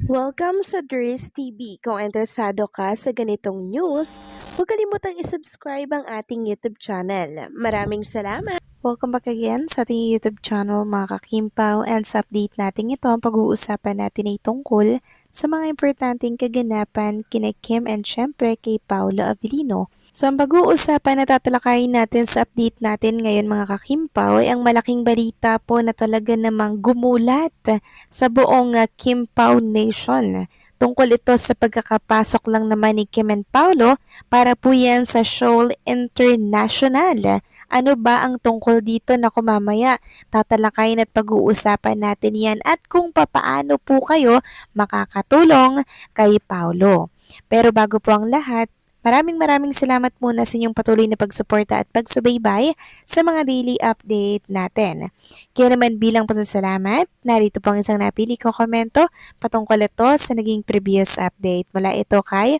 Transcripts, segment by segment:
Welcome sa Dries TV. Kung interesado ka sa ganitong news, huwag kalimutang isubscribe ang ating YouTube channel. Maraming salamat! Welcome back again sa ating YouTube channel mga kakimpaw, and sa update natin ito, ang pag-uusapan natin ay tungkol sa mga importanteng kaganapan kina Kim and syempre kay Paolo Avellino. So ang pag-uusapan na tatalakayin natin sa update natin ngayon mga kakimpaw ay ang malaking balita po na talaga namang gumulat sa buong Kimpaw Nation. Tungkol ito sa pagkakapasok lang naman ni Kim and Paolo para po yan sa Seoul International. Ano ba ang tungkol dito na mamaya tatalakayin at pag-uusapan natin yan at kung papaano po kayo makakatulong kay Paolo. Pero bago po ang lahat, maraming salamat muna sa inyong patuloy na pagsuporta at pagsubaybay sa mga daily update natin. Kaya naman bilang pasasalamat, narito po ang isang napili ko komento patungkol ito sa naging previous update. Mula ito kay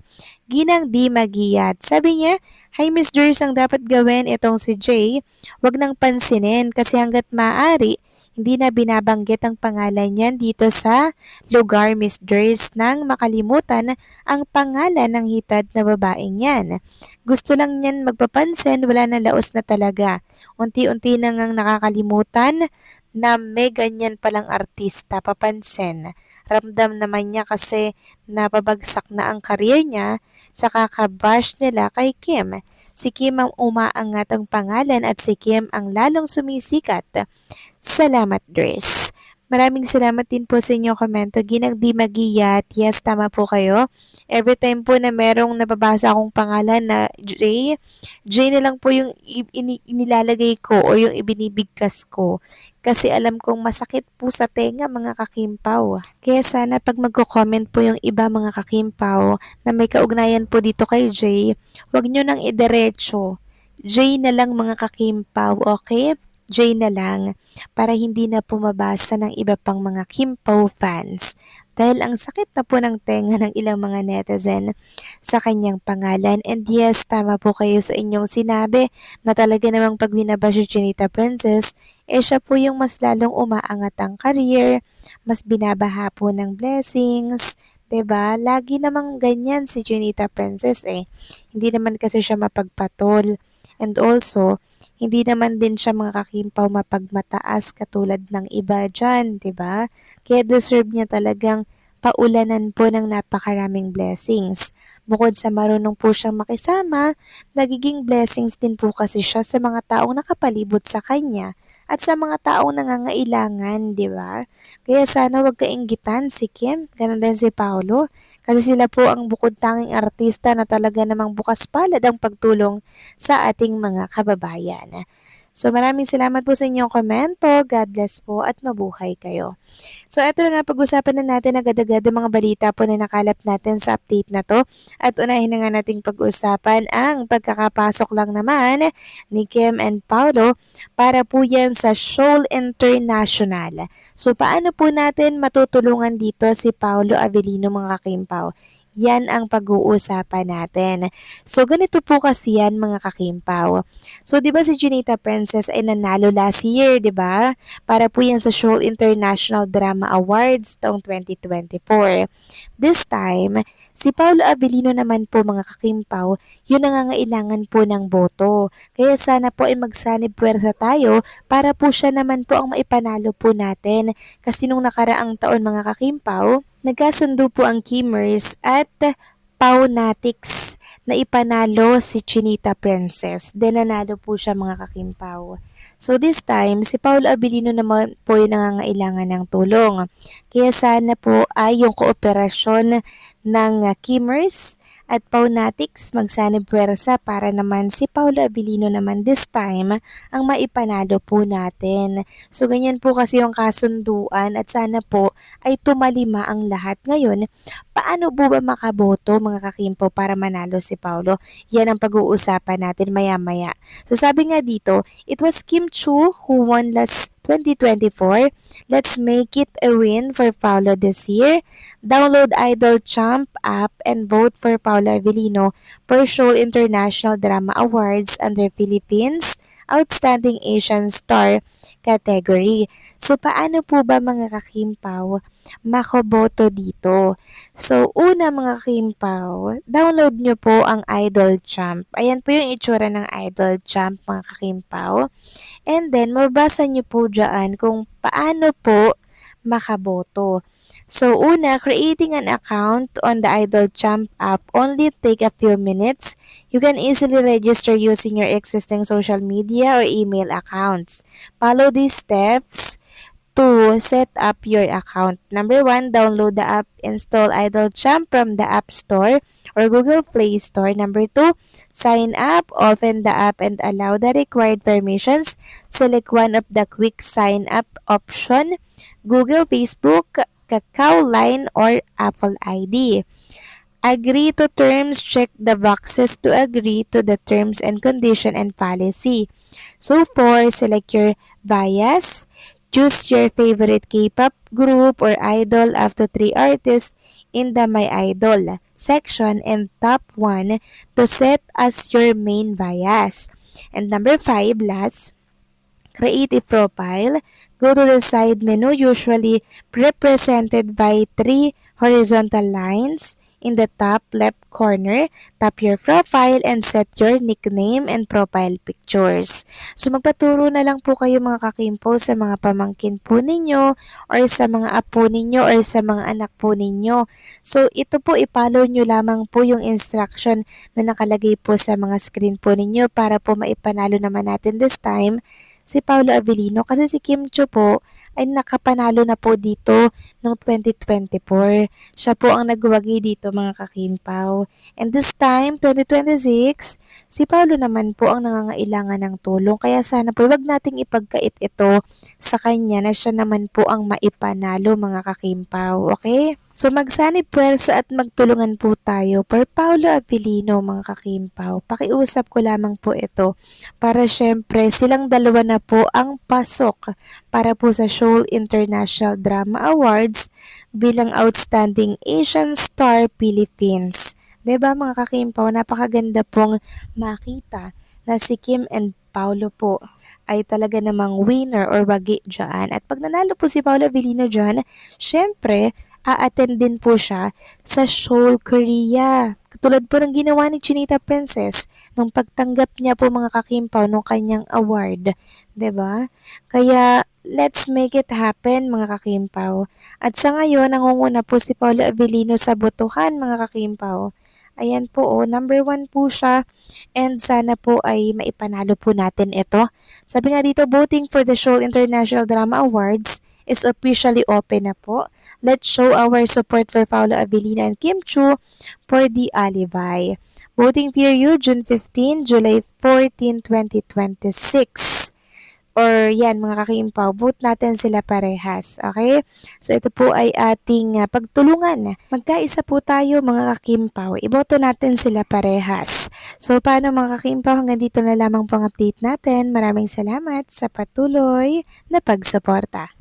Ginang Di Magiyat. Sabi niya, "Hi Miss Durs, ang dapat gawin itong si Jay, wag nang pansinin kasi hanggat maaari, hindi na binabanggit ang pangalan niyan dito sa lugar Miss Durs nang makalimutan ang pangalan ng hitad na babaeng yan. Gusto lang niyan magpapansin, wala na laos na talaga. Unti-unti na ngang nakakalimutan na may ganyan palang artista, papansin. Ramdam naman niya kasi napabagsak na ang career niya sa kakabash nila kay Kim. Si Kim ang umaangat ang pangalan at si Kim ang lalong sumisikat. Salamat, Dres." Maraming salamat din po sa inyong komento. Ginang Di Magiyat, yes, tama po kayo. Every time po na merong nababasa akong pangalan na J na lang po yung inilalagay ko o yung ibinibigkas ko. Kasi alam kong masakit po sa tenga mga kakimpaw. Kaya sana pag magko-comment po yung iba mga kakimpaw na may kaugnayan po dito kay J, wag nyo nang idiretso. J na lang mga kakimpaw, okay? J na lang para hindi na pumabasa ng iba pang mga Kimpaw fans. Dahil ang sakit na po ng tenga ng ilang mga netizen sa kanyang pangalan. And yes, tama po kayo sa inyong sinabi na talaga namang pag binabash si Chinita Princess, siya po yung mas lalong umaangat ang career, mas binabaha po ng blessings, 'di ba? Lagi namang ganyan si Chinita Princess eh. Hindi naman kasi siya mapagpatol. And also, hindi naman din siya mga kakimpaw mapagmataas katulad ng iba dyan, 'di ba? Kaya deserve niya talagang paulanan po ng napakaraming blessings. Bukod sa marunong po siyang makisama, nagiging blessings din po kasi siya sa mga taong nakapalibot sa kanya at sa mga taong nangangailangan, di ba? Kaya sana wag kainggitan si Kim, ganun din si Paolo, kasi sila po ang bukod tanging artista na talaga namang bukas palad ang pagtulong sa ating mga kababayan. So maraming salamat po sa inyong komento. God bless po at mabuhay kayo. So eto na nga, pag-usapan na natin agad-agad ang mga balita po na nakalap natin sa update na to. At unahin na nga nating pag-usapan ang pagkakapasok lang naman ni Kim and Paolo para po yan sa Seoul International. So paano po natin matutulungan dito si Paolo Avellino mga kakimpaw? Yan ang pag-uusapan natin. So, ganito po kasi yan mga kakimpaw. So, di ba si Junita Princess ay nanalo last year, di ba? Para po yan sa Seoul International Drama Awards taong 2024. This time, si Paolo Avellino naman po mga kakimpaw, yun nangangailangan po ng boto. Kaya sana po ay magsanib puwersa tayo para po siya naman po ang maipanalo po natin. Kasi nung nakaraang taon mga kakimpaw, nagkasundo po ang Kimmers at Pawnatics na ipanalo si Chinita Princess. Then nanalo po siya mga kakimpaw. So this time, si Paolo Avellino naman po yung nangangailangan ng tulong. Kaya sana po ay yung kooperasyon ng Kimmers at Pawnatics magsanib puwersa para naman si Paolo Avellino naman this time ang maipanalo po natin. So ganyan po kasi yung kasunduan at sana po ay tumalima ang lahat. Ngayon, paano po ba makaboto mga kakimpo para manalo si Paolo? Yan ang pag-uusapan natin maya-maya. So sabi nga dito, it was Kim Chu who won last 2024. Let's make it a win for Paolo this year. Download Idol Champ app and vote for Paolo Avellino for Seoul International Drama Awards under Philippines Outstanding Asian Star category. So, paano po ba mga kakimpaw makaboto dito? So, una mga kakimpaw, download nyo po ang Idol Champ. Ayan po yung itsura ng Idol Champ mga kakimpaw. And then, mabasa nyo po dyan kung paano po makaboto. So, una, creating an account on the Idol Champ app only take a few minutes. You can easily register using your existing social media or email accounts. Follow these steps to set up your account. Number 1, download the app, install Idol Champ from the App Store or Google Play Store. Number 2, sign up, open the app and allow the required permissions. Select one of the quick sign up option, Google, Facebook, Kakao, Line, or Apple ID. Agree to terms, check the boxes to agree to the terms and condition and policy. So 4, select your bias. Choose your favorite K-pop group or idol up to 3 artists in the My Idol section and top 1 to set as your main bias. And number 5, last, create a profile. Go to the side menu, usually represented by 3 horizontal lines. In the top left corner, tap your profile and set your nickname and profile pictures. So magpaturo na lang po kayo mga kakimpo sa mga pamangkin po ninyo or sa mga apo ninyo or sa mga anak po ninyo. So ito po ipollow nyo lamang po yung instruction na nakalagay po sa mga screen po ninyo para po maipanalo naman natin this time si Paolo Avellino kasi si Kim Chiu po ay nakapanalo na po dito noong 2024. Siya po ang nagwagi dito mga kakimpaw. And this time, 2026, si Paolo naman po ang nangangailangan ng tulong. Kaya sana po wag nating ipagkait ito sa kanya na siya naman po ang maipanalo mga kakimpaw. Okay? So magsanib puwersa at magtulungan po tayo for Paolo Avellino mga kakimpaw. Pakiusap ko lamang po ito para syempre silang dalawa na po ang pasok para po sa Seoul International Drama Awards bilang Outstanding Asian Star Philippines. 'Di ba mga kakimpaw, napakaganda pong makita na si Kim and Paolo po ay talaga namang winner or wagi dyan. At pag nanalo po si Paolo Avellino dyan, syempre, a-attend din po siya sa Seoul, Korea. Katulad po ng ginawa ni Chinita Princess nung pagtanggap niya po mga kakimpaw nung kanyang award. 'Di ba? Kaya let's make it happen mga kakimpaw. At sa ngayon, nangunguna po si Paolo Avellino sa botohan mga kakimpaw. Ayan po, number 1 po siya and sana po ay maipanalo po natin ito. Sabi nga dito, voting for the Seoul International Drama Awards is officially open na po. Let's show our support for Paolo Avellino and Kim Chiu for the Alibay. Voting period, June 15, July 14, 2026. Or yan mga kakimpaw, vote natin sila parehas. Okay? So ito po ay ating pagtulungan. Magkaisa po tayo mga kakimpaw. Iboto natin sila parehas. So paano mga kakimpaw, hanggang dito na lamang pang update natin. Maraming salamat sa patuloy na pagsuporta.